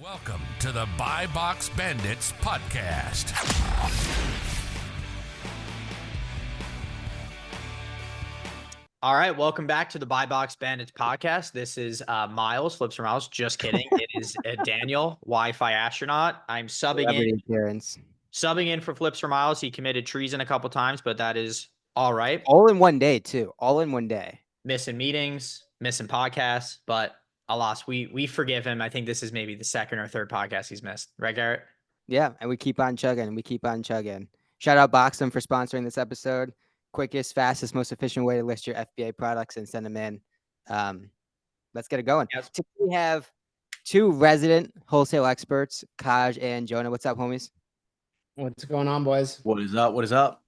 Welcome to the Buy Box Bandits podcast. All right, welcome back to the Buy Box Bandits podcast. This is Miles, Flips for Miles. Just kidding. It is Daniel, Wi-Fi astronaut. I'm subbing in for Flips for Miles. He committed treason a couple times, but that is all right. All in one day, too. All in one day. Missing meetings, missing podcasts, but alas, we forgive him. I think this is maybe the second or third podcast he's missed. Right, Garrett? Yeah, and we keep on chugging. Shout out Boxem for sponsoring this episode. Quickest, fastest, most efficient way to list your FBA products and send them in. Let's get it going. Yes. Today we have two resident wholesale experts, Caj and Jonah. What's up, homies? What's going on, boys? What is up? What is up?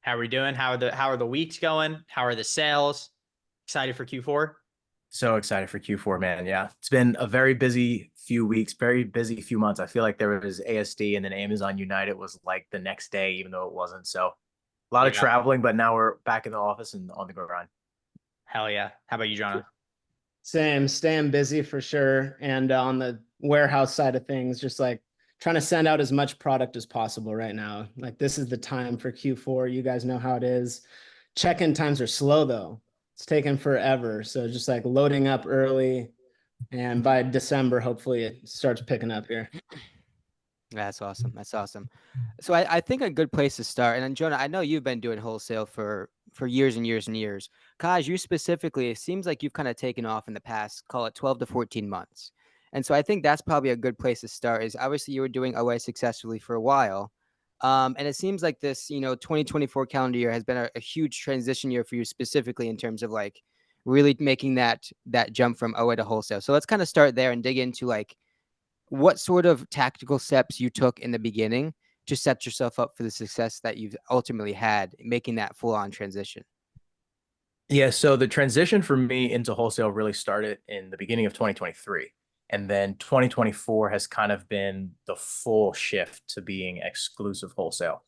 How are we doing? How are the weeks going? How are the sales? Excited for Q4? So excited for Q4, man. Yeah, it's been a very busy few weeks, very busy few months. I feel like there was ASD and then Amazon United was like the next day, even though it wasn't. So a lot of traveling, but now we're back in the office and on the grind. Hell yeah. How about you, Jonah? Same, staying busy for sure. And on the warehouse side of things, just like trying to send out as much product as possible right now. Like this is the time for Q4. You guys know how it is. Check-in times are slow though. It's taken forever. So just like loading up early, and by December, hopefully it starts picking up here. That's awesome. So I think a good place to start, and then Jonah, I know you've been doing wholesale for years and years and years. Kaj, you specifically, it seems like you've kind of taken off in the past, call it 12 to 14 months. And so I think that's probably a good place to start is obviously you were doing OA successfully for a while. And it seems like this, 2024 calendar year has been a huge transition year for you specifically in terms of like really making that jump from OA to wholesale. So let's kind of start there and dig into like what sort of tactical steps you took in the beginning to set yourself up for the success that you've ultimately had making that full on transition. Yeah, so the transition for me into wholesale really started in the beginning of 2023. And then 2024 has kind of been the full shift to being exclusive wholesale.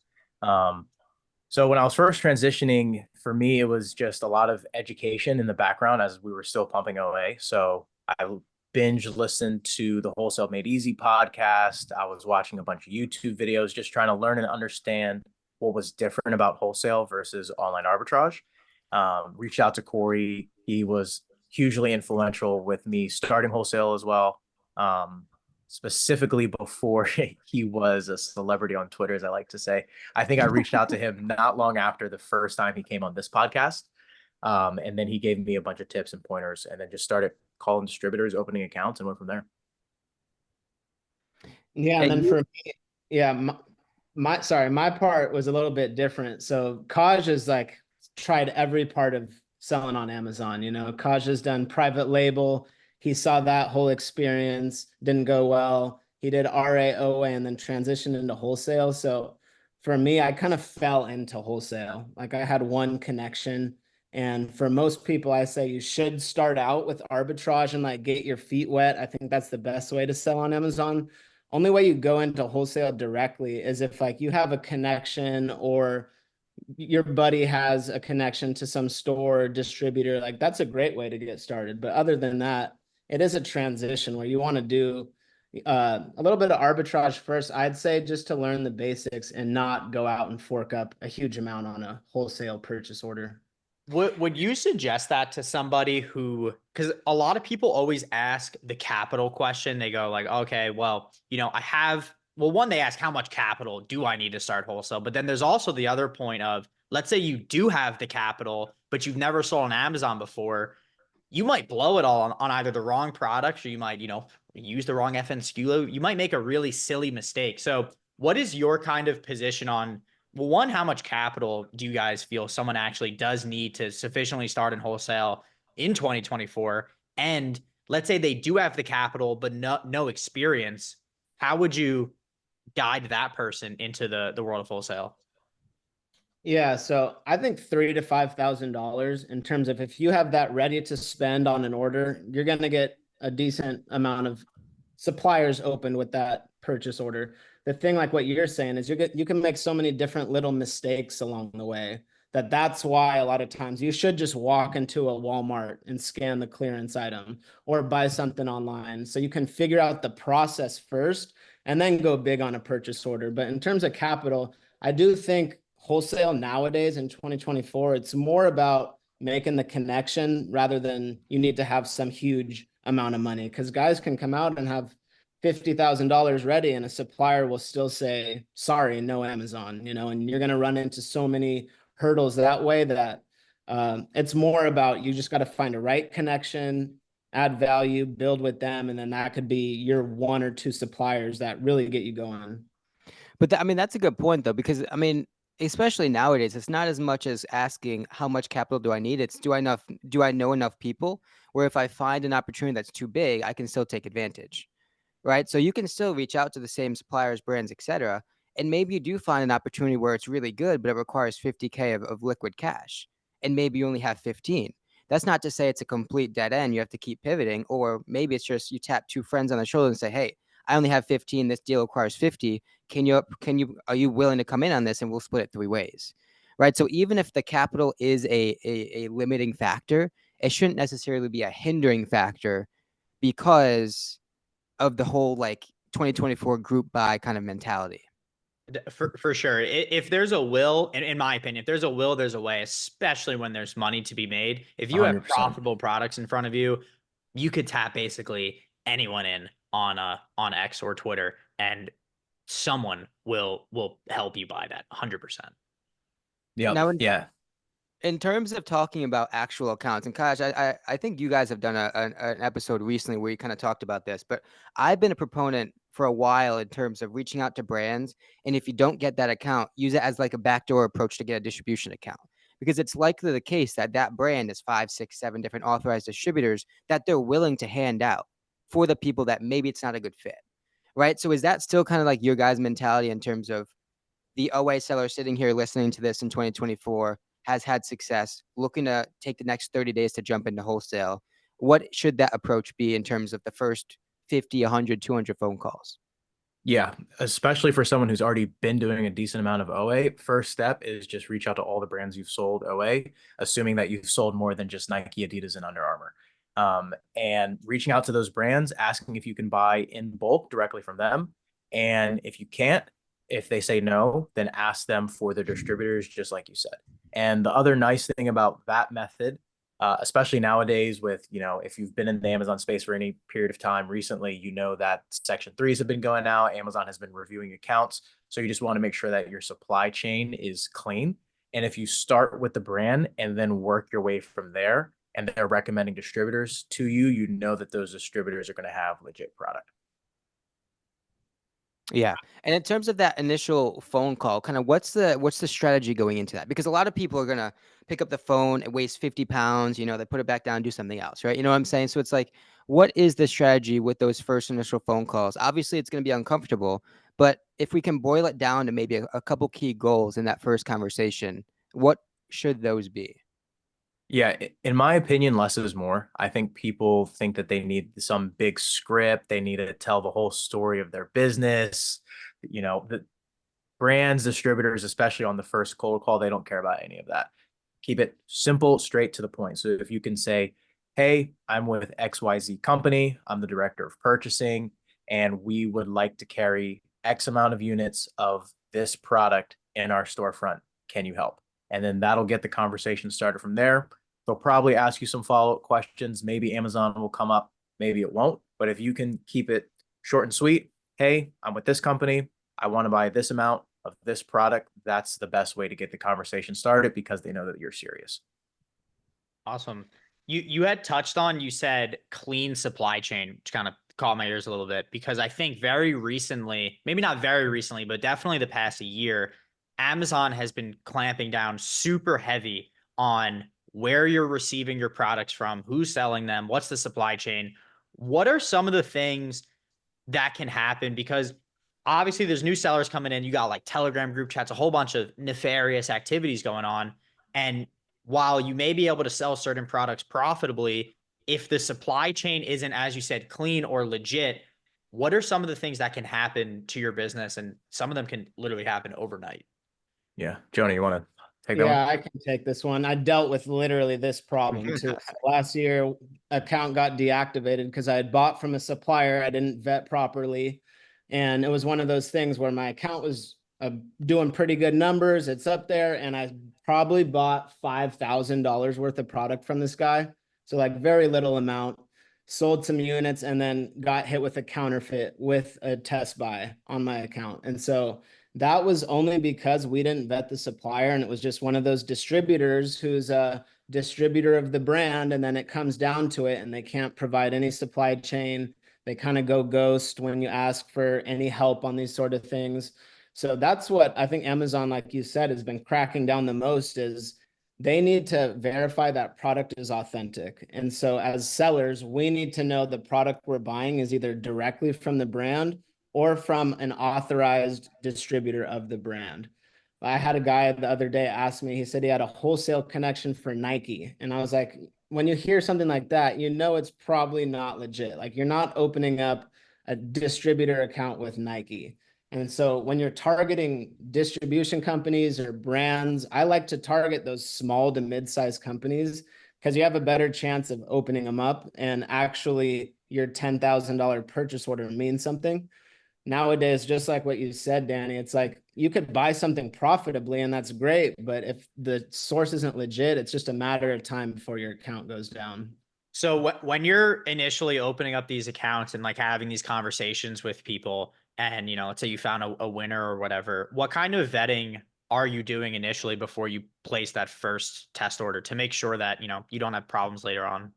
So when I was first transitioning, for me, it was just a lot of education in the background as we were still pumping OA. So I binge listened to the Wholesale Made Easy podcast. I was watching a bunch of YouTube videos, just trying to learn and understand what was different about wholesale versus online arbitrage. Reached out to Corey. He was hugely influential with me starting wholesale as well. Specifically before he was a celebrity on Twitter, as I like to say. I think I reached out to him not long after the first time he came on this podcast. And then he gave me a bunch of tips and pointers and then just started calling distributors, opening accounts, and went from there. Yeah. And then for me, yeah, my part was a little bit different. So Caj has like tried every part of selling on Amazon. Caj has done private label. He saw that whole experience, didn't go well. He did RAOA and then transitioned into wholesale. So for me, I kind of fell into wholesale. Like I had one connection. And for most people, I say you should start out with arbitrage and like get your feet wet. I think that's the best way to sell on Amazon. Only way you go into wholesale directly is if like you have a connection or your buddy has a connection to some store or distributor. Like that's a great way to get started. But other than that, it is a transition where you want to do a little bit of arbitrage first, I'd say, just to learn the basics and not go out and fork up a huge amount on a wholesale purchase order. Would you suggest that to somebody who, because a lot of people always ask the capital question. They go like, okay, well, one, they ask how much capital do I need to start wholesale? But then there's also the other point of, let's say you do have the capital, but you've never sold on Amazon before. You might blow it all on either the wrong products or you might, use the wrong SKU. You might make a really silly mistake. So what is your kind of position on, well, one, how much capital do you guys feel someone actually does need to sufficiently start in wholesale in 2024? And let's say they do have the capital, but no experience. How would you guide that person into the world of wholesale? Yeah, so I think $3,000 to $5,000 in terms of if you have that ready to spend on an order, you're going to get a decent amount of suppliers open with that purchase order. The thing, like what you're saying, is you can make so many different little mistakes along the way. that's why a lot of times you should just walk into a Walmart and scan the clearance item or buy something online. So you can figure out the process first and then go big on a purchase order. But in terms of capital, I do think wholesale nowadays in 2024, it's more about making the connection rather than you need to have some huge amount of money, because guys can come out and have $50,000 ready and a supplier will still say, sorry, no Amazon, and you're going to run into so many hurdles that way that it's more about, you just got to find a right connection, add value, build with them. And then that could be your 1 or 2 suppliers that really get you going. But I mean, that's a good point though, because I mean, especially nowadays, it's not as much as asking how much capital do I need. It's do I know enough people where if I find an opportunity that's too big, I can still take advantage. Right. So you can still reach out to the same suppliers, brands, etc. And maybe you do find an opportunity where it's really good, but it requires 50K of liquid cash. And maybe you only have 15. That's not to say it's a complete dead end. You have to keep pivoting. Or maybe it's just you tap 2 friends on the shoulder and say, hey, I only have 15. This deal requires 50. Are you willing to come in on this? And we'll split it 3 ways. Right. So even if the capital is a limiting factor, it shouldn't necessarily be a hindering factor because of the whole like 2024 group buy kind of mentality. For sure. If there's a will, in my opinion, if there's a will, there's a way, especially when there's money to be made. If you have 100%. profitable products in front of you, you could tap basically anyone in on X or Twitter, and someone will help you buy that 100%. Yeah. Now, Yeah. in terms of talking about actual accounts, and Caj, I think you guys have done an episode recently where you kind of talked about this, but I've been a proponent for a while in terms of reaching out to brands. And if you don't get that account, use it as like a backdoor approach to get a distribution account, because it's likely the case that that brand is 5, 6, 7 different authorized distributors that they're willing to hand out for the people that maybe it's not a good fit. Right. So is that still kind of like your guys' mentality in terms of the OA seller sitting here listening to this in 2024 has had success, looking to take the next 30 days to jump into wholesale? What should that approach be in terms of the first 50, 100, 200 phone calls? Yeah, especially for someone who's already been doing a decent amount of OA. First step is just reach out to all the brands you've sold OA, assuming that you've sold more than just Nike, Adidas, and Under Armour. And reaching out to those brands, asking if you can buy in bulk directly from them. And if you can't, if they say no, then ask them for the distributors, just like you said. And the other nice thing about that method, especially nowadays with, if you've been in the Amazon space for any period of time recently, that Section 3s have been going out. Amazon has been reviewing accounts. So you just want to make sure that your supply chain is clean. And if you start with the brand and then work your way from there, and they're recommending distributors to you, you know that those distributors are going to have legit product. Yeah. And in terms of that initial phone call, kind of what's the strategy going into that? Because a lot of people are going to pick up the phone, it weighs 50 pounds, they put it back down, do something else, right? You know what I'm saying? So it's like, what is the strategy with those first initial phone calls? Obviously, it's going to be uncomfortable, but if we can boil it down to maybe a couple key goals in that first conversation, what should those be? Yeah, in my opinion, less is more. I think people think that they need some big script. They need to tell the whole story of their business. The brands, distributors, especially on the first cold call, they don't care about any of that. Keep it simple, straight to the point. So if you can say, hey, I'm with XYZ company, I'm the director of purchasing, and we would like to carry X amount of units of this product in our storefront. Can you help? And then that'll get the conversation started from there. They'll probably ask you some follow-up questions. Maybe Amazon will come up, maybe it won't. But if you can keep it short and sweet, hey, I'm with this company, I want to buy this amount of this product, that's the best way to get the conversation started, because they know that you're serious. Awesome. You had touched on, you said clean supply chain, which kind of caught my ears a little bit, because I think very recently, maybe not very recently, but definitely the past year, Amazon has been clamping down super heavy on where you're receiving your products from, who's selling them, what's the supply chain. What are some of the things that can happen? Because obviously there's new sellers coming in. You got like Telegram group chats, a whole bunch of nefarious activities going on. And while you may be able to sell certain products profitably, if the supply chain isn't, as you said, clean or legit, what are some of the things that can happen to your business? And some of them can literally happen overnight. Yeah. Jonah, you want to Take that one. Yeah, I can take this one. I dealt with literally this problem too. So last year, account got deactivated because I had bought from a supplier I didn't vet properly. And it was one of those things where my account was doing pretty good numbers. It's up there. And I probably bought $5,000 worth of product from this guy. So like very little amount, sold some units, and then got hit with a counterfeit with a test buy on my account. And so that was only because we didn't vet the supplier, and it was just one of those distributors who's a distributor of the brand, and then it comes down to it and they can't provide any supply chain. They kind of go ghost when you ask for any help on these sort of things. So that's what I think Amazon, like you said, has been cracking down the most, is they need to verify that product is authentic. And so as sellers, we need to know the product we're buying is either directly from the brand or from an authorized distributor of the brand. I had a guy the other day ask me, he said he had a wholesale connection for Nike. And I was like, when you hear something like that, you know it's probably not legit. Like, you're not opening up a distributor account with Nike. And so when you're targeting distribution companies or brands, I like to target those small to mid-sized companies because you have a better chance of opening them up and actually your $10,000 purchase order means something. Nowadays, just like what you said, Danny, it's like you could buy something profitably and that's great, but if the source isn't legit, it's just a matter of time before your account goes down. So when you're initially opening up these accounts and like having these conversations with people, and let's say you found a winner or whatever, what kind of vetting are you doing initially before you place that first test order to make sure that you don't have problems later on?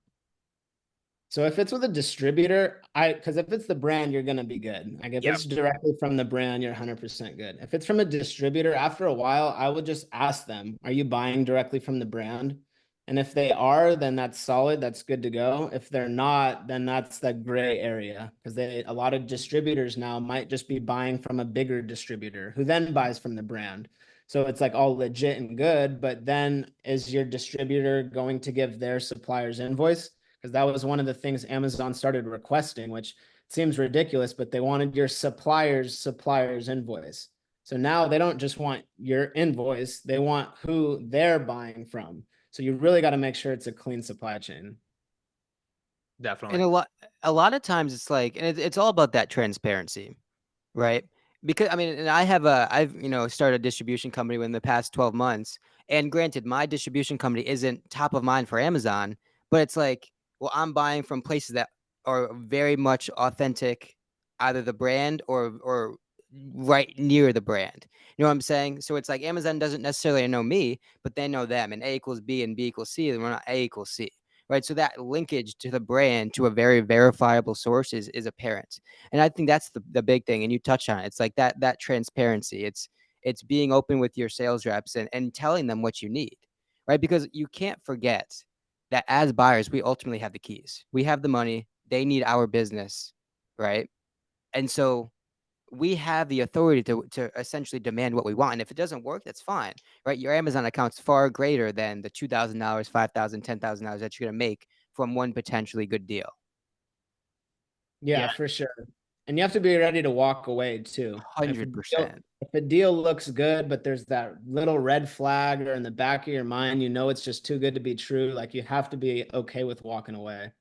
So if it's with a distributor, because if it's the brand, you're going to be good. Like if it's directly from the brand, you're 100% good. If it's from a distributor, after a while, I would just ask them, are you buying directly from the brand? And if they are, then that's solid. That's good to go. If they're not, then that's the gray area, because a lot of distributors now might just be buying from a bigger distributor who then buys from the brand. So it's like all legit and good, but then is your distributor going to give their supplier's invoice? Because that was one of the things Amazon started requesting, which seems ridiculous, but they wanted your supplier's invoice. So now they don't just want your invoice, they want who they're buying from. So you really got to make sure it's a clean supply chain. Definitely. And a lot of times it's like, and it's all about that transparency, right? Because I mean, and I've started a distribution company within the past 12 months. And granted, my distribution company isn't top of mind for Amazon, but it's like, well, I'm buying from places that are very much authentic, either the brand or right near the brand. You know what I'm saying? So it's like Amazon doesn't necessarily know me, but they know them, and A equals B and B equals C, and we're not A equals C. Right. So that linkage to the brand, to a very verifiable source is apparent. And I think that's the big thing. And you touched on it. It's like that transparency. It's being open with your sales reps and telling them what you need. Right. Because you can't forget that as buyers, we ultimately have the keys. We have the money. They need our business. Right. And so we have the authority to essentially demand what we want. And if it doesn't work, that's fine, right? Your Amazon account's far greater than the $2,000, $5,000, $10,000 that you're going to make from one potentially good deal. Yeah, for sure. And you have to be ready to walk away too. 100%. If a deal looks good, but there's that little red flag or in the back of your mind, it's just too good to be true. Like, you have to be okay with walking away.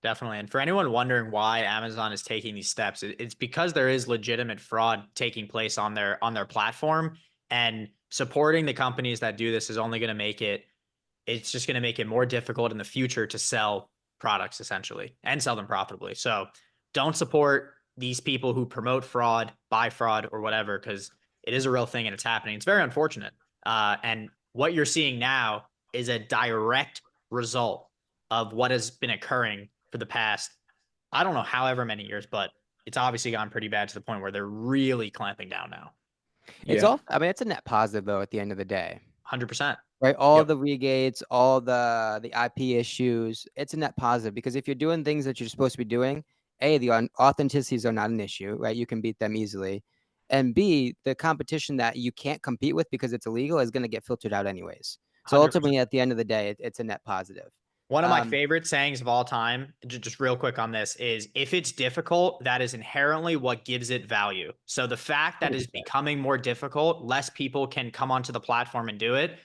Definitely. And for anyone wondering why Amazon is taking these steps, it's because there is legitimate fraud taking place on their platform, and supporting the companies that do this is only going to make it's just going to make it more difficult in the future to sell products essentially and sell them profitably. So don't support these people who promote fraud, buy fraud, or whatever, because it is a real thing and it's happening. It's very unfortunate. And what you're seeing now is a direct result of what has been occurring for the past, I don't know, however many years, but it's obviously gone pretty bad to the point where they're really clamping down now. It's all, I mean, it's a net positive though, at the end of the day. 100%. Right. All the regates, all the IP issues, it's a net positive, because if you're doing things that you're supposed to be doing, A, the authenticities are not an issue, right? You can beat them easily. And B, the competition that you can't compete with because it's illegal is going to get filtered out anyways. So 100%. ultimately, at the end of the day, it's a net positive. One of my Um, favorite sayings of all time, just real quick on this, is if it's difficult, that is inherently what gives it value. So the fact that it's 100%. becoming more difficult, less people can come onto the platform and do it,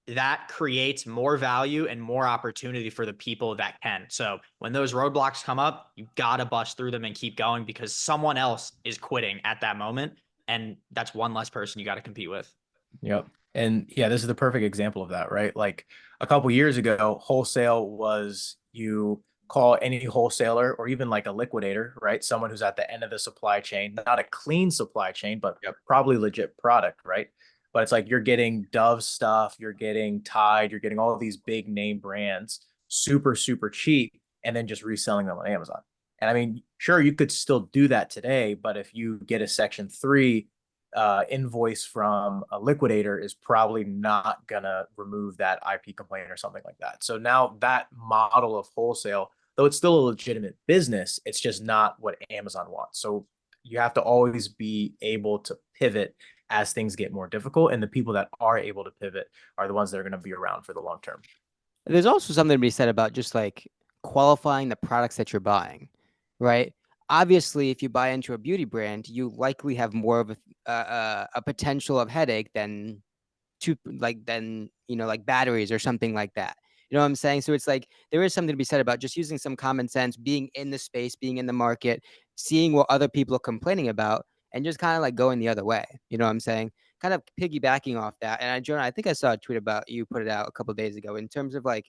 that creates more value and more opportunity for the people that can. So when those roadblocks come up, you got to bust through them and keep going because someone else is quitting at that moment. And that's one less person you got to compete with. Yep. And yeah, this is the perfect example of that, right? Like a couple years ago, wholesale was you call any wholesaler or even like a liquidator, right? Someone who's at the end of the supply chain, not a clean supply chain, but probably legit product, right? But it's like you're getting Dove stuff, you're getting Tide, you're getting all of these big name brands super, super cheap, and then just reselling them on Amazon. And I mean, sure, you could still do that today, but if you get a Section 3 invoice from a liquidator is probably not gonna remove that IP complaint or something like that. So now that model of wholesale, though it's still a legitimate business, it's just not what Amazon wants. So you have to always be able to pivot as things get more difficult, and the people that are able to pivot are the ones that are going to be around for the long term. There's also something to be said about just like qualifying the products that you're buying, right? Obviously, if you buy into a beauty brand, you likely have more of a potential of headache than like batteries or something like that. You know what I'm saying? So it's like there is something to be said about just using some common sense, being in the space, being in the market, seeing what other people are complaining about, and just kind of like going the other way. You know what I'm saying? Kind of piggybacking off that. And Jonah, I think I saw a tweet about you put it out a couple of days ago in terms of like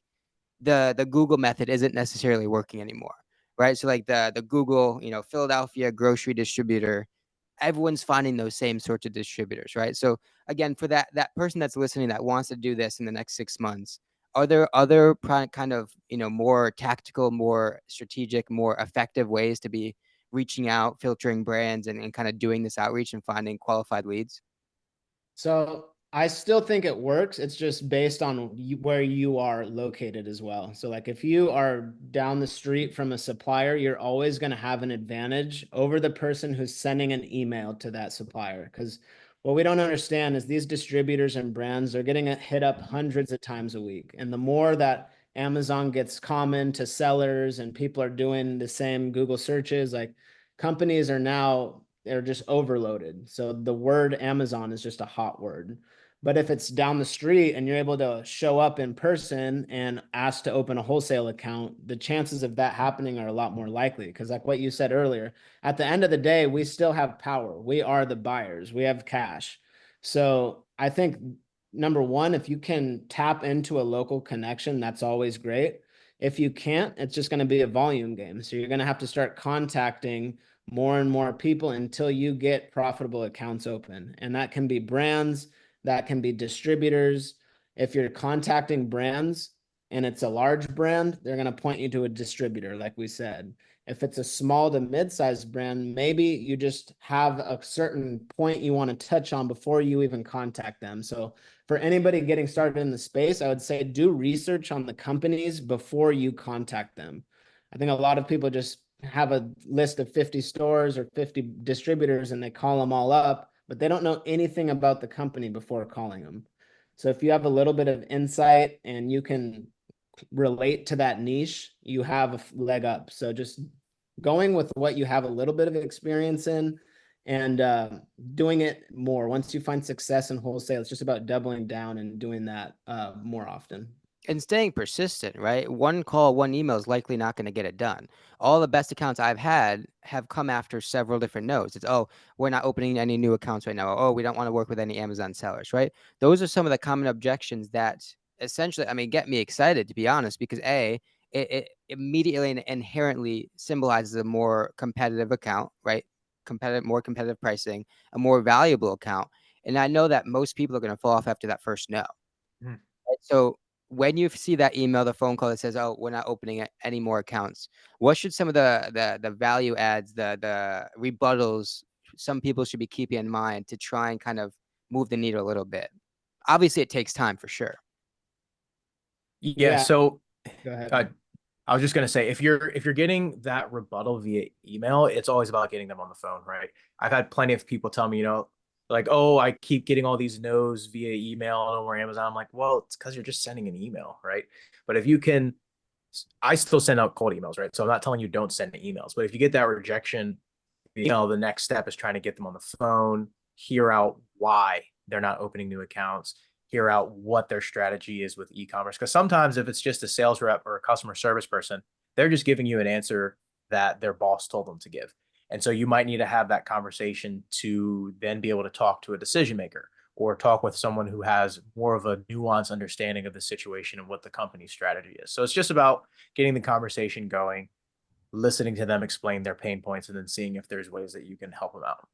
the Google method isn't necessarily working anymore, right? So like the Google, Philadelphia grocery distributor, everyone's finding those same sorts of distributors, right? So again, for that person that's listening that wants to do this in the next 6 months, are there other kind of more tactical, more strategic, more effective ways to be reaching out, filtering brands, and kind of doing this outreach and finding qualified leads? So I still think it works. It's just based on where you are located as well. So like if you are down the street from a supplier, you're always going to have an advantage over the person who's sending an email to that supplier. Because what we don't understand is these distributors and brands are getting hit up hundreds of times a week. And the more that Amazon gets common to sellers and people are doing the same Google searches, like companies are now they're just overloaded. So the word Amazon is just a hot word. But if it's down the street and you're able to show up in person and ask to open a wholesale account, the chances of that happening are a lot more likely. Because like what you said earlier, at the end of the day, we still have power. We are the buyers. We have cash. So I think number one, if you can tap into a local connection, that's always great. If you can't, it's just going to be a volume game. So you're going to have to start contacting more and more people until you get profitable accounts open. And that can be brands, that can be distributors. If you're contacting brands and it's a large brand, they're going to point you to a distributor, like we said. If it's a small to mid-sized brand, maybe you just have a certain point you want to touch on before you even contact them. So for anybody getting started in the space, I would say do research on the companies before you contact them. I think a lot of people just have a list of 50 stores or 50 distributors and they call them all up, but they don't know anything about the company before calling them. So if you have a little bit of insight and you can relate to that niche, you have a leg up. So just going with what you have a little bit of experience in and doing it more. Once you find success in wholesale, it's just about doubling down and doing that more often. And staying persistent, right? One call, one email is likely not going to get it done. All the best accounts I've had have come after several different no's. It's, oh, we're not opening any new accounts right now. Oh, we don't want to work with any Amazon sellers, right? Those are some of the common objections that essentially, I mean, get me excited, to be honest, because it immediately and inherently symbolizes a more competitive account, right? More competitive pricing, a more valuable account. And I know that most people are going to fall off after that first no. Mhm. Right? So when you see that email, the phone call that says, "Oh, we're not opening any more accounts," what should some of the value adds, the rebuttals, some people should be keeping in mind to try and kind of move the needle a little bit? Obviously, it takes time for sure. Yeah. So Go ahead. I was just gonna say, if you're getting that rebuttal via email, it's always about getting them on the phone, right? I've had plenty of people tell me, like, oh, I keep getting all these no's via email over Amazon. I'm like, well, it's because you're just sending an email, right? But if you can I still send out cold emails, right? So I'm not telling you don't send emails, but if you get that rejection, the next step is trying to get them on the phone, hear out why they're not opening new accounts, hear out what their strategy is with e-commerce. Because sometimes if it's just a sales rep or a customer service person, they're just giving you an answer that their boss told them to give. And so you might need to have that conversation to then be able to talk to a decision maker or talk with someone who has more of a nuanced understanding of the situation and what the company's strategy is. So it's just about getting the conversation going, listening to them explain their pain points, and then seeing if there's ways that you can help them out.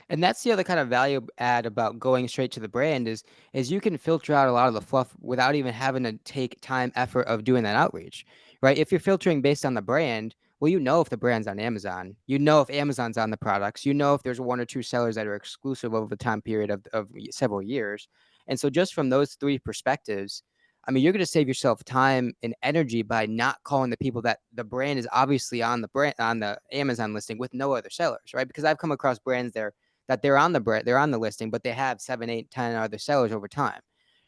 And that's the other kind of value add about going straight to the brand is you can filter out a lot of the fluff without even having to take time, effort of doing that outreach, right? If you're filtering based on the brand, well, you know if the brand's on Amazon, you know if Amazon's on the products, you know if there's one or two sellers that are exclusive over the time period of several years. And so just from those three perspectives, I mean, you're going to save yourself time and energy by not calling the people that the brand is obviously on the Amazon listing with no other sellers, right? Because I've come across brands there that they're on the listing, but they have 7, 8, 10 other sellers over time,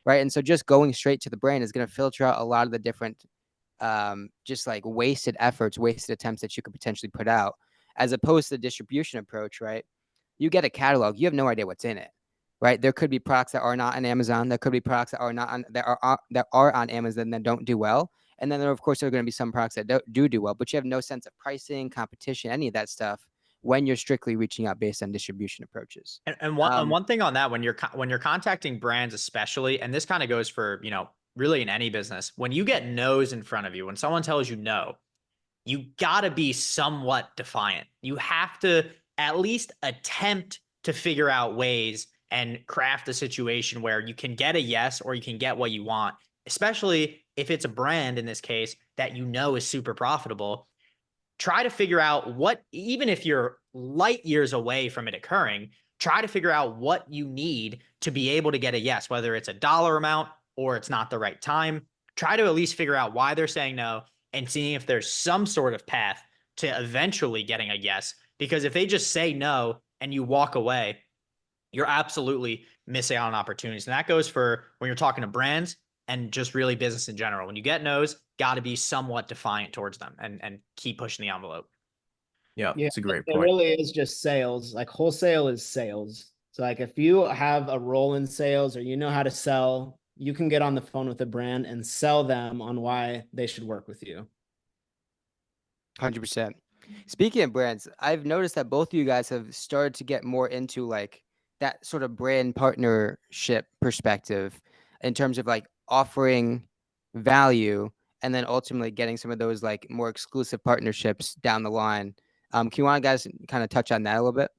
right? And so just going straight to the brand is going to filter out a lot of the different, just like wasted efforts, wasted attempts that you could potentially put out, as opposed to the distribution approach, right? You get a catalog, you have no idea what's in it, right? There could be products that are not on Amazon. There could be products that are not on that are on Amazon that don't do well, and then there, of course, there are going to be some products that do well, but you have no sense of pricing, competition, any of that stuff when you're strictly reaching out based on distribution approaches. And one thing on that, when you're contacting brands, especially, and this kind of goes for, really in any business, when you get no's in front of you, when someone tells you no, you got to be somewhat defiant. You have to at least attempt to figure out ways and craft a situation where you can get a yes or you can get what you want, especially if it's a brand in this case that is super profitable. Try to figure out what, even if you're light years away from it occurring, try to figure out what you need to be able to get a yes, whether it's a dollar amount or it's not the right time. Try to at least figure out why they're saying no and seeing if there's some sort of path to eventually getting a yes. Because if they just say no and you walk away, you're absolutely missing out on opportunities. And that goes for when you're talking to brands and just really business in general. When you get no's, got to be somewhat defiant towards them and keep pushing the envelope. Yeah, it's a great It point. really is just sales. Like wholesale is sales. So like if you have a role in sales or you know how to sell, you can get on the phone with a brand and sell them on why they should work with you. 100%. Speaking of brands, I've noticed that both of you guys have started to get more into like that sort of brand partnership perspective in terms of like offering value and then ultimately getting some of those like more exclusive partnerships down the line. Can you want guys kind of touch on that a little bit?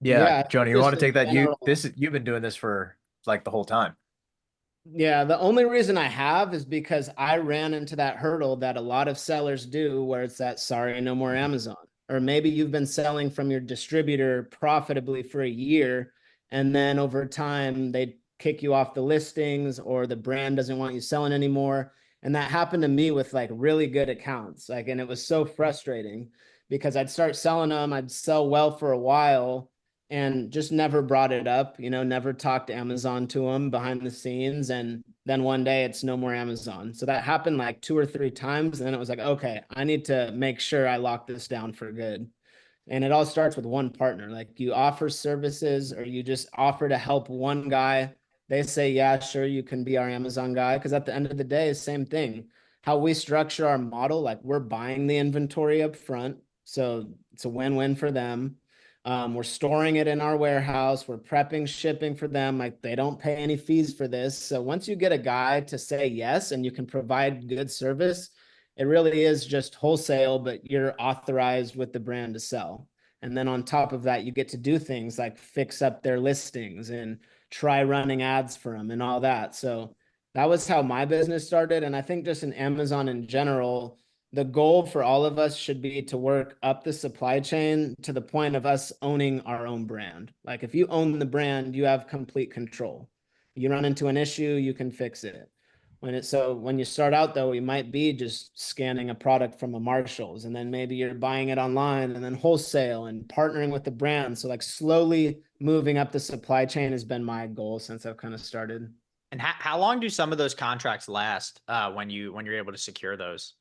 Yeah, Jonah, you want to just take that? in general- You've been doing this for like the whole time. Yeah, the only reason I have is because I ran into that hurdle that a lot of sellers do, where it's that sorry, no more Amazon. Or maybe you've been selling from your distributor profitably for a year, and then over time they kick you off the listings or the brand doesn't want you selling anymore. And that happened to me with like really good accounts. Like, and it was so frustrating because I'd start selling them, I'd sell well for a while, and just never brought it up, never talked Amazon to them behind the scenes. And then one day it's no more Amazon. So that happened like 2 or 3 times. And then it was like, okay, I need to make sure I lock this down for good. And it all starts with one partner. Like you offer services or you just offer to help one guy. They say, yeah, sure, you can be our Amazon guy. Because at the end of the day, same thing. How we structure our model, like we're buying the inventory up front. So it's a win-win for them. We're storing it in our warehouse. We're prepping shipping for them. Like they don't pay any fees for this. So once you get a guy to say yes and you can provide good service, it really is just wholesale, but you're authorized with the brand to sell. And then on top of that, you get to do things like fix up their listings and try running ads for them and all that. So that was how my business started. And I think just in Amazon in general, the goal for all of us should be to work up the supply chain to the point of us owning our own brand. Like if you own the brand, you have complete control. You run into an issue, you can fix it. When you start out though, you might be just scanning a product from a Marshalls and then maybe you're buying it online and then wholesale and partnering with the brand. So like slowly moving up the supply chain has been my goal since I've kind of started. And how long do some of those contracts last when you're able to secure those?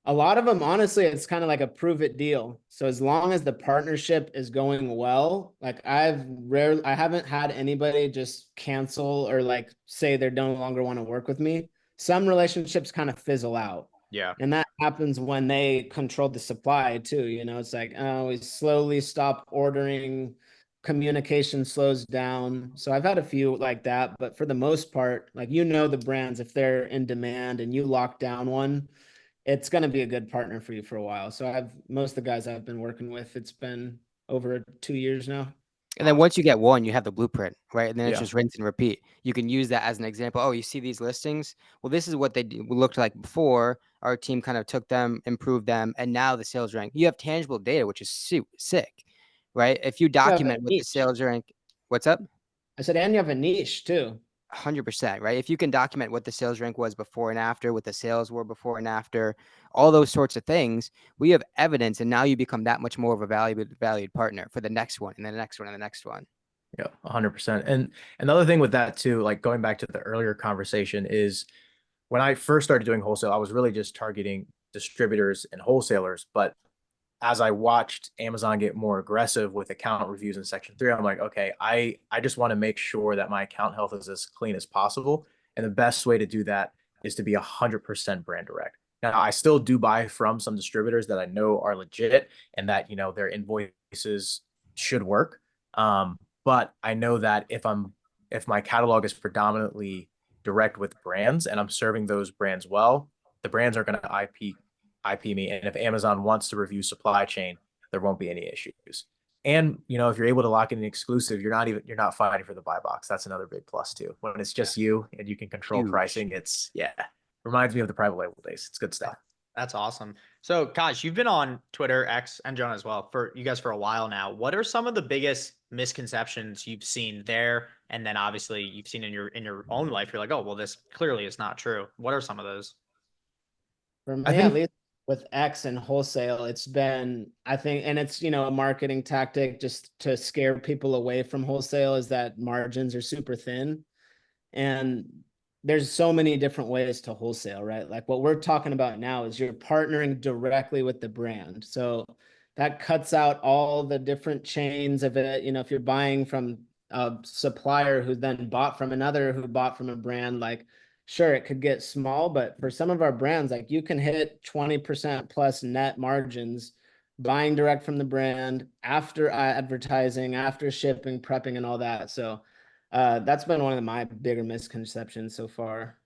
A lot of them, honestly, it's kind of like a prove it deal. So as long as the partnership is going well, like I haven't had anybody just cancel or like say they no longer want to work with me. Some relationships kind of fizzle out. Yeah. And that happens when they control the supply too. You know, it's like, oh, we slowly stop ordering, communication slows down. So I've had a few like that, but for the most part, like, you know, the brands, if they're in demand and you lock down one, it's going to be a good partner for you for a while. So most of the guys I've been working with, it's been over 2 years now. And then once you get one, you have the blueprint, right? And then it's Yeah. just rinse and repeat. You can use that as an example. Oh, you see these listings? Well, this is what they looked like before. Our team kind of took them, improved them, and now the sales rank. You have tangible data, which is sick, right? If you You have a document what the niche. sales rank, what's up? I said, and you have a niche too. 100%, right? If you can document what the sales rank was before and after, what the sales were before and after, all those sorts of things, we have evidence, and now you become that much more of a valued partner for the next one and the next one and the next one. Yeah, 100%. And another thing with that too, like going back to the earlier conversation, is when I first started doing wholesale, I was really just targeting distributors and wholesalers. But as I watched Amazon get more aggressive with account reviews in Section 3, I'm like, okay, I just want to make sure that my account health is as clean as possible. And the best way to do that is to be 100% brand direct. Now, I still do buy from some distributors that I know are legit and that, you know, their invoices should work. But I know that if my catalog is predominantly direct with brands and I'm serving those brands well, the brands are going to IP me. And if Amazon wants to review supply chain, there won't be any issues. And, you know, if you're able to lock in an exclusive, you're not fighting for the buy box. That's another big plus too. When it's just you and you can control pricing, reminds me of the private label days. It's good stuff. That's awesome. So, Kaj, you've been on Twitter, X, and Jonah as well for a while now. What are some of the biggest misconceptions you've seen there? And then obviously you've seen in your own life. You're like, oh, well, this clearly is not true. What are some of those? For me, at least with X and wholesale, it's been, I think, and it's, you know, a marketing tactic just to scare people away from wholesale, is that margins are super thin. And there's so many different ways to wholesale, right? Like what we're talking about now is you're partnering directly with the brand. So that cuts out all the different chains of it. You know, if you're buying from a supplier who then bought from another who bought from a brand, like, sure, it could get small, but for some of our brands, like, you can hit 20% plus net margins buying direct from the brand after advertising, after shipping, prepping, and all that. So that's been one of my bigger misconceptions so far.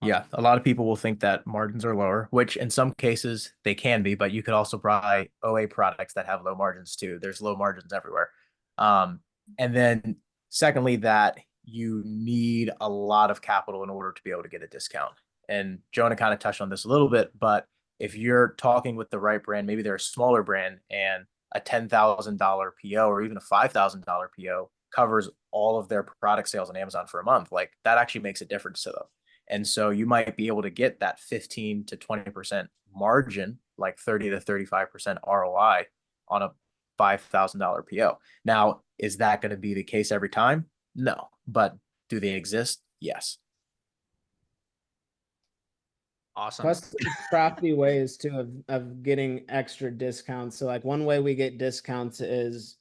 Yeah, a lot of people will think that margins are lower, which in some cases they can be, but you could also buy OA products that have low margins too. There's low margins everywhere. And then secondly, that you need a lot of capital in order to be able to get a discount. And Jonah kind of touched on this a little bit, but if you're talking with the right brand, maybe they're a smaller brand and a $10,000 PO or even a $5,000 PO covers all of their product sales on Amazon for a month, like that actually makes a difference to them. And so you might be able to get that 15 to 20% margin, like 30 to 35% ROI on a $5,000 PO. Now, is that going to be the case every time? No, but do they exist? Yes. Awesome. Plus crafty ways too of getting extra discounts. So like one way we get discounts is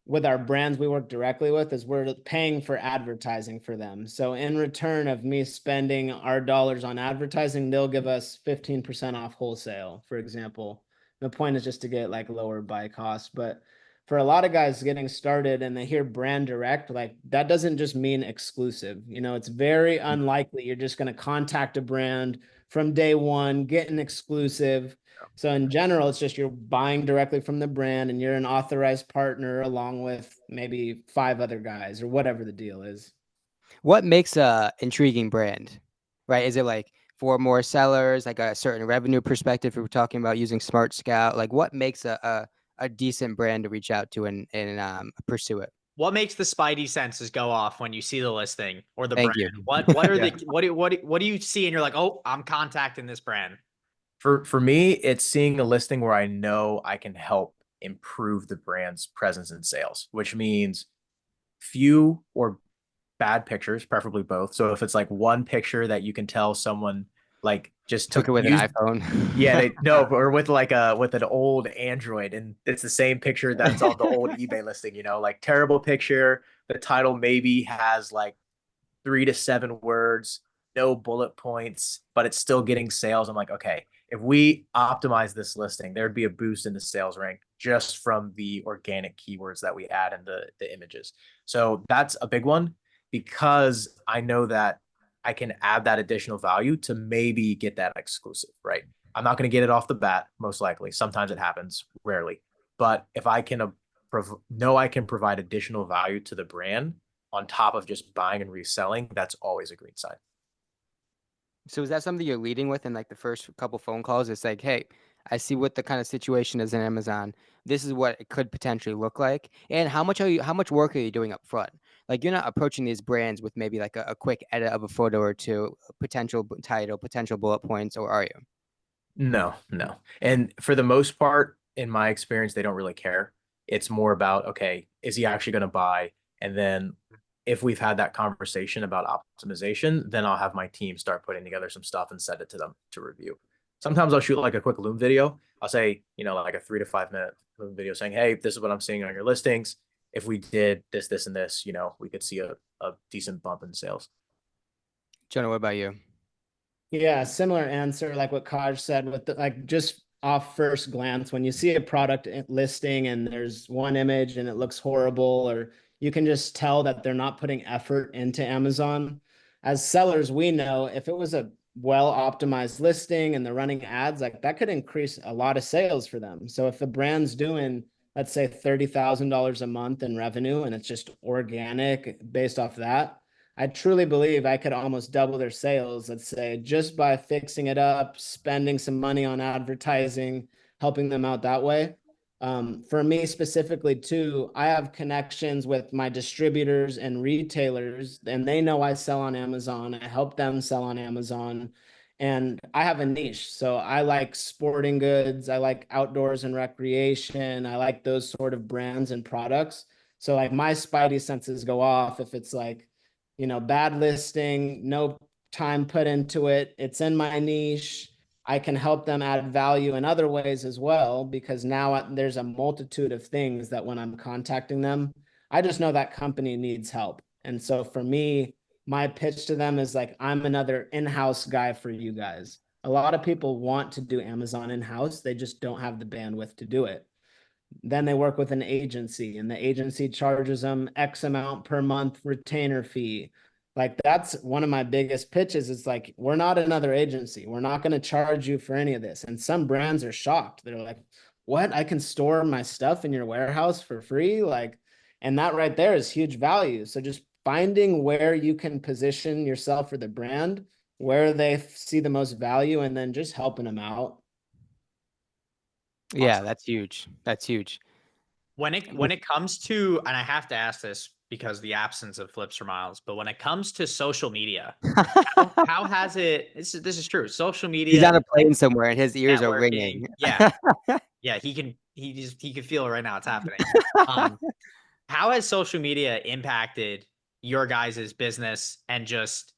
with our brands we work directly with, is we're paying for advertising for them. So in return of me spending our dollars on advertising, they'll give us 15% off wholesale, for example. The point is just to get like lower buy costs. But for a lot of guys getting started and they hear brand direct, like that doesn't just mean exclusive. You know, it's very unlikely you're just going to contact a brand from day one, get an exclusive. So in general, it's just you're buying directly from the brand and you're an authorized partner along with maybe 5 other guys or whatever the deal is. What makes a intriguing brand, right? Is it like 4 more sellers, like a certain revenue perspective? If we're talking about using Smart Scout, like what makes a decent brand to reach out to and pursue it? What makes the spidey senses go off when you see the listing or the Thank brand? you. What are what do you see and you're like, oh, I'm contacting this brand? For me, it's seeing a listing where I know I can help improve the brand's presence and sales, which means few or bad pictures, preferably both. So if it's like one picture that you can tell someone like just Took it with an iPhone. yeah, they no, or with like with an old Android, and it's the same picture that's on the old eBay listing, like terrible picture. The title maybe has like 3 to 7 words, no bullet points, but it's still getting sales. I'm like, okay, if we optimize this listing, there'd be a boost in the sales rank just from the organic keywords that we add in the images. So that's a big one because I know that I can add that additional value to maybe get that exclusive, right? I'm not going to get it off the bat, most likely. Sometimes it happens, rarely. But if I can know I can provide additional value to the brand on top of just buying and reselling, that's always a green sign. So is that something you're leading with in like the first couple phone calls? It's like, hey, I see what the kind of situation is in Amazon. This is what it could potentially look like. And how much work are you doing up front? Like you're not approaching these brands with maybe like a quick edit of a photo or two, potential title, potential bullet points, or are you? No. And for the most part, in my experience, they don't really care. It's more about, okay, is he actually going to buy? And then if we've had that conversation about optimization, then I'll have my team start putting together some stuff and send it to them to review. Sometimes I'll shoot like a quick Loom video. I'll say, like a 3 to 5 minute Loom video saying, hey, this is what I'm seeing on your listings. If we did this, and this, we could see a decent bump in sales. Jonah, what about you? Yeah, similar answer, like what Kaj said, with like just off first glance, when you see a product listing and there's one image and it looks horrible, or you can just tell that they're not putting effort into Amazon. As sellers, we know if it was a well optimized listing and they're running ads, like that could increase a lot of sales for them. So if the brand's doing, let's say, $30,000 a month in revenue and it's just organic based off that, I truly believe I could almost double their sales, let's say, just by fixing it up, spending some money on advertising, helping them out that way. For me specifically too, I have connections with my distributors and retailers, and they know I sell on Amazon. I help them sell on Amazon, and I have a niche. So I like sporting goods. I like outdoors and recreation. I like those sort of brands and products. So like my spidey senses go off if it's like, bad listing, no time put into it. It's in my niche. I can help them add value in other ways as well, because now there's a multitude of things that when I'm contacting them, I just know that company needs help. And so for me, my pitch to them is like, I'm another in-house guy for you guys. A lot of people want to do Amazon in-house. They just don't have the bandwidth to do it. Then they work with an agency and the agency charges them X amount per month retainer fee. Like that's one of my biggest pitches. It's like, we're not another agency. We're not going to charge you for any of this. And some brands are shocked. They're like, what? I can store my stuff in your warehouse for free? Like, and that right there is huge value. So just finding where you can position yourself for the brand, where they see the most value, and then just helping them out. Yeah, Awesome. that's huge. That's huge. When it comes to, and I have to ask this because the absence of flips for miles, but when it comes to social media, how has it? This is true. Social media. He's on a plane somewhere and his ears are networking, ringing. Yeah, yeah. He can feel it right now. It's happening. How has social media impacted your guys' business and just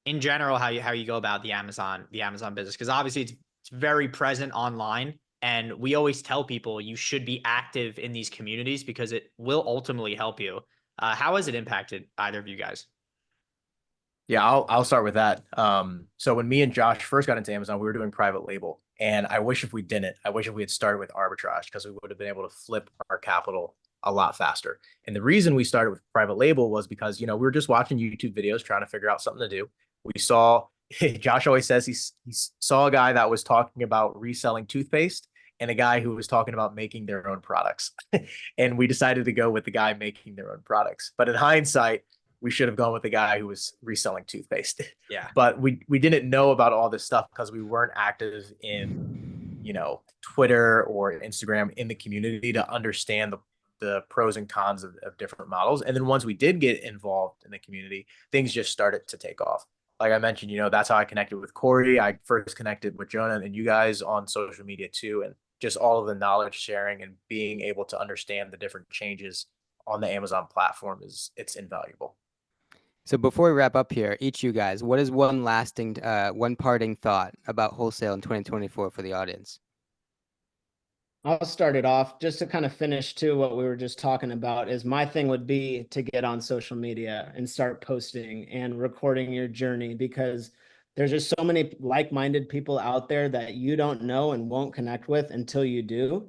in general how you go about the Amazon business? Because obviously it's very present online. And we always tell people you should be active in these communities because it will ultimately help you. How has it impacted either of you guys? Yeah, I'll start with that. So when me and Josh first got into Amazon, we were doing private label, and I wish if we didn't, I wish if we had started with arbitrage because we would have been able to flip our capital a lot faster. And the reason we started with private label was because we were just watching YouTube videos trying to figure out something to do. We saw Josh always says he saw a guy that was talking about reselling toothpaste and a guy who was talking about making their own products. And we decided to go with the guy making their own products. But in hindsight, we should have gone with the guy who was reselling toothpaste. Yeah. But we didn't know about all this stuff because we weren't active in, Twitter or Instagram in the community to understand the pros and cons of different models. And then once we did get involved in the community, things just started to take off. Like I mentioned, that's how I connected with Corey. I first connected with Jonah and you guys on social media too. And just all of the knowledge sharing and being able to understand the different changes on the Amazon platform it's invaluable. So before we wrap up here, each of you guys, what is one parting thought about wholesale in 2024 for the audience? I'll start it off just to kind of finish too what we were just talking about. Is my thing would be to get on social media and start posting and recording your journey, because there's just so many like-minded people out there that you don't know and won't connect with until you do.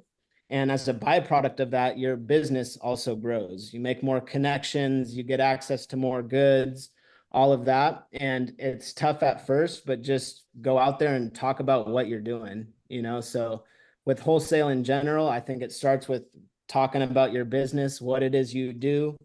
And as a byproduct of that, your business also grows. You make more connections, you get access to more goods, all of that. And it's tough at first, but just go out there and talk about what you're doing, you know? So with wholesale in general, I think it starts with talking about your business, what it is you do,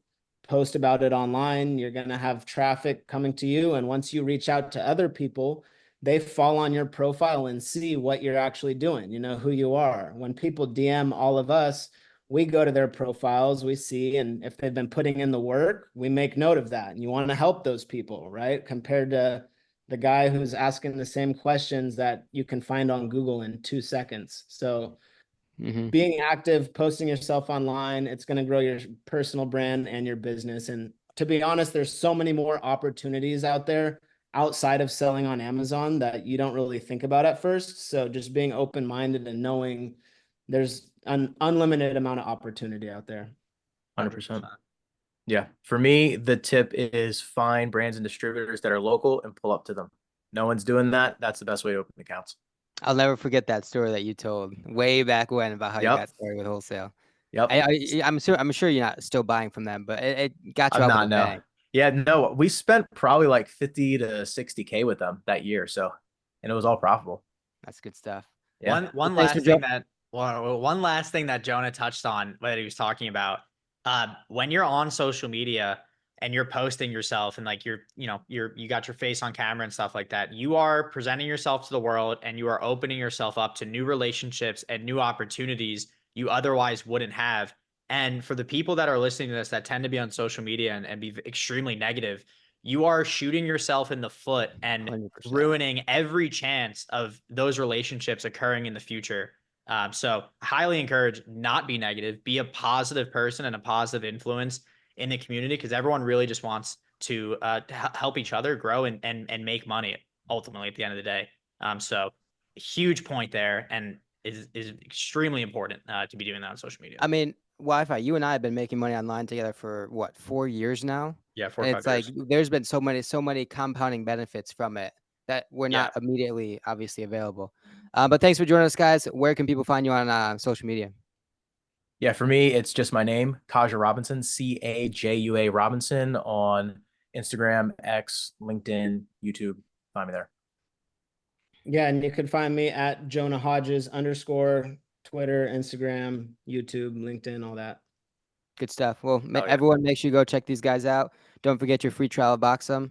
post about it online. You're going to have traffic coming to you. And once you reach out to other people, they fall on your profile and see what you're actually doing, you know, who you are. When people DM all of us, we go to their profiles, we see, and if they've been putting in the work, we make note of that. And you want to help those people, right? Compared to the guy who's asking the same questions that you can find on Google in 2 seconds. So being active, posting yourself online, it's going to grow your personal brand and your business. And to be honest, there's so many more opportunities out there outside of selling on Amazon that you don't really think about at first. So just being open-minded and knowing there's an unlimited amount of opportunity out there. 100%. Yeah. For me, the tip is find brands and distributors that are local and pull up to them. No one's doing that. That's the best way to open accounts. I'll never forget that story that you told way back when about how you got started with wholesale. Yep. I'm sure you're not still buying from them, but it got you I'm out not, with a no. bang. Yeah, no, we spent probably like 50 to 60K with them that year. So, and it was all profitable. That's good stuff. Yeah. One last thing that Jonah touched on, what he was talking about, when you're on social media and you're posting yourself and like you got your face on camera and stuff like that, you are presenting yourself to the world and you are opening yourself up to new relationships and new opportunities you otherwise wouldn't have. And for the people that are listening to this that tend to be on social media and be extremely negative, you are shooting yourself in the foot and 100%. ruining every chance of those relationships occurring in the future. So highly encourage not be negative, be a positive person and a positive influence in the community, because everyone really just wants to help each other grow and make money ultimately at the end of the day. So huge point there, and is extremely important to be doing that on social media. I mean, Wi-Fi, you and I have been making money online together for what, 4 years now? Yeah, 4 or And 5 it's like years. there's been so many compounding benefits from it that were not immediately obviously available. But thanks for joining us, guys. Where can people find you on social media? Yeah, for me, it's just my name, Cajua Robinson, Cajua Robinson, on Instagram, X, LinkedIn, YouTube. Find me there. Yeah, and you can find me at Jonah Hodges _ Twitter, Instagram, YouTube, LinkedIn, all that. Good stuff. Well, everyone, make sure you go check these guys out. Don't forget your free trial of Boxum.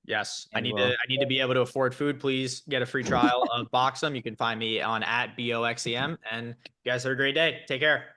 Yes, I need to be able to afford food. Please get a free trial of Boxum. You can find me on @BOXEM, and you guys have a great day. Take care.